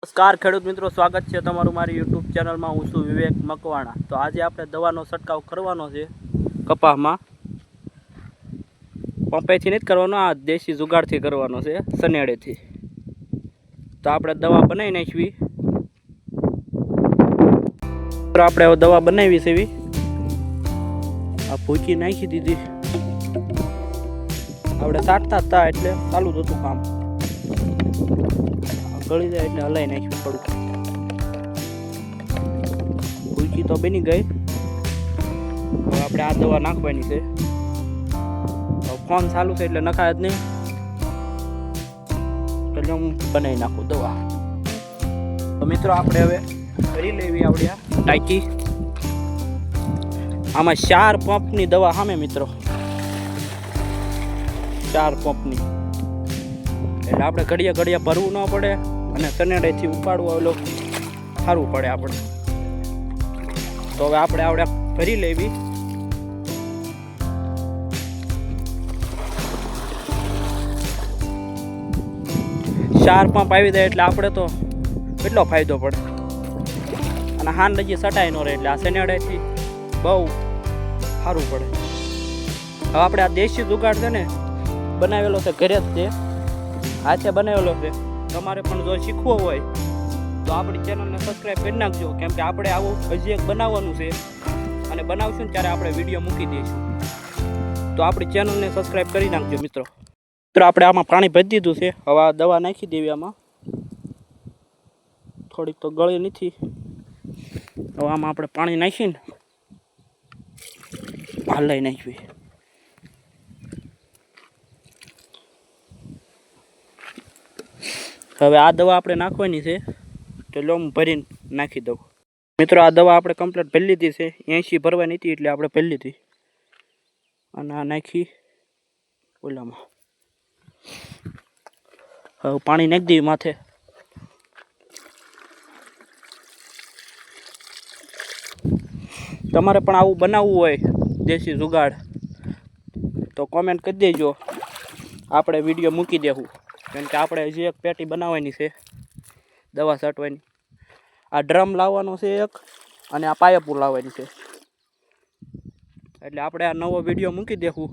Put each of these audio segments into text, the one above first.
નમસ્કાર ખેડૂત મિત્રો, સ્વાગત છે તમારું મારી યુટ્યુબ ચેનલમાં। હું છું વિવેક મકવાણા। તો આજે આપણે દવાનો છંટકાવ કરવાનો છે કપાસમાં। પંપેથી નથી કરવાનો, આ દેશી જુગાડથી કરવાનો છે, સનેડેથી। તો આપણે દવા બનાવી નાખવી। તો આપણે દવા બનાવી છે, આ ભૂકી નાખી દીધી। આપણે સાટતા હતા એટલે ચાલુ જ હતું કામ। ગળી જાય એટલે હલાઈ નાખ્યું થોડુંક। ભૂકી તો બની ગઈ। હવે આપણે આ દવા નાખવાની છે। ફોન ચાલુ છે એટલે નખાય જ નહીં, એટલે હું બનાવી નાખું દવા। તો મિત્રો આપણે હવે કરી લેવી આવડી આ ટાંકી। આમાં 4 પંપની દવા સામે મિત્રો, 4 પંપની, એટલે આપણે ઘડિયા ઘડિયા ભરવું ન પડે અને સનેડેથી ઉપાડવું ઓલો સારું પડે આપણે। તો હવે આપણે આવડે ભરી લેવી। ચાર પંપ આવી જાય એટલે આપણે તો કેટલો ફાયદો પડે, અને હાન લગી સટાઈ ન રહે, એટલે આ સનેડેથી બહુ સારું પડે। હવે આપણે આ દેશી જુગાડ છે ને, બનાવેલો છે ઘરે જ, તે હાથે બનાવેલો છે। તમારે પણ જો શીખવો હોય તો આપણી ચેનલને સબસ્ક્રાઈબ કરી નાખજો, કેમ કે આપણે આવું હજી એક બનાવવાનું છે, અને બનાવશું ને ત્યારે આપણે વિડીયો મૂકી દઈશું। તો આપણી ચેનલને સબસ્ક્રાઈબ કરી નાખજો મિત્રો। આપણે આમાં પાણી ભરી દીધું છે। હવે આ દવા નાખી દેવી આમાં, થોડીક તો ગળી નથી। હવે આમાં આપણે પાણી નાખીને હલાઈ નાખવી। હવે આ દવા આપણે નાખવાની છે, તો લોમ ભરીને નાખી દઉં મિત્રો। આ દવા આપણે કમ્પ્લીટ ભરી લીધી છે, 80 ભરવાની હતી એટલે આપણે ભરી લીધી। અને આ નાખી ઓલામાં। હવે પાણી નાખી દઈએ માથે। તમારે પણ આવું બનાવવું હોય દેશી જુગાડ તો કોમેન્ટ કરી દેજો, આપણે વિડીયો મૂકી દેવું, કેમ કે આપણે હજી એક પેટી બનાવવાની છે દવા છાંટવાની। આ ડ્રમ લાવવાનો છે એક, અને આ પાયપો લાવવાની છે, એટલે આપણે આ નવો વિડીયો મૂકી દેવું,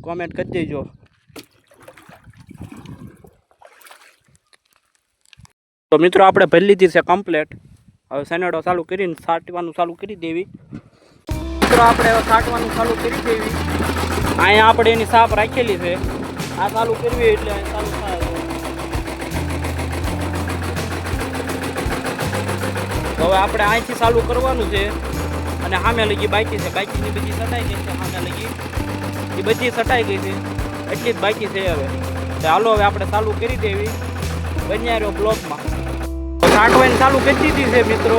કોમેન્ટ કરી દેજો। તો મિત્રો આપણે ભરી લીધી છે કમ્પ્લેટ। હવે સનેડો ચાલુ કરીને છાંટવાનું ચાલુ કરી દેવી મિત્રો। આપણે હવે છાંટવાનું ચાલુ કરી દેવી। અહીંયા આપણે એની સાપ રાખેલી છે, આ ચાલુ કરવી એટલે ચાલુ થાય। હવે આપણે અહીંથી ચાલુ કરવાનું છે, અને સામે લગી બાકી છે, બાકીની બધી સટાઈ ગઈ છે, સામે લગી એ બધી સટાઈ ગઈ છે, એટલી જ બાકી છે। હવે ચાલો હવે આપણે ચાલુ કરી દેવી બન્યા રહ્યો બ્લોકમાં। છાંટવાની ચાલુ કરી દીધી છે મિત્રો।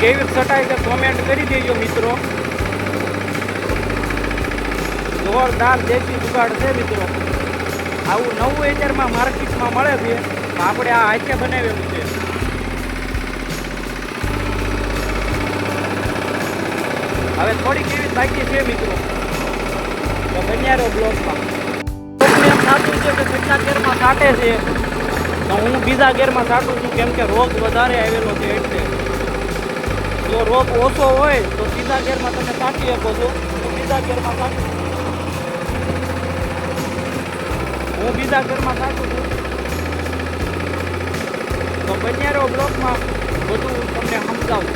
કેવી સટાઈ છે કોમેન્ટ કરી દેજો મિત્રો। જોરદાર દેશી જુગાડ છે મિત્રો। આવું 9000માં માર્કેટમાં મળે છે, આપણે આ હાથે બનાવેલું છે। હવે થોડીક એવી બાકી છે મિત્રો, તો બન્યા રહો બ્લોકમાં। એમ થતું છે કે કેટલા ગેરમાં છાંટે છે, તો હું બીજા ગેરમાં છાંટું છું, કેમ કે રોગ વધારે આવેલો છે એટલે। જો રોગ ઓછો હોય તો બીજા ગેરમાં તમે છાંટી શકો છો, તો બીજા ગેરમાં છાંટું છું, હું બીજા ગેરમાં છાંટું છું। તો બન્યા રહો બ્લોકમાં, બધું તમને સમજાવું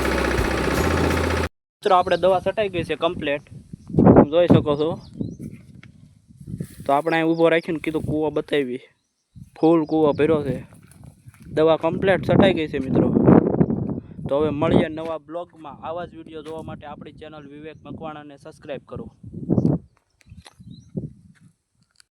મિત્રો। આપણે દવા છટાઈ ગઈ છે કમ્પ્લેટ, તમે જોઈ શકો છો। તો આપણે અહીં ઊભો રાખીને કીધું કૂવો બતાવી, ફૂલ કૂવો ભર્યો છે, દવા કમ્પ્લેટ છટાઈ ગઈ છે મિત્રો। તો હવે મળીએ નવા બ્લોગમાં। આવા જ વિડીયો જોવા માટે આપણી ચેનલ વિવેક મકવાણાને સબસ્ક્રાઈબ કરો।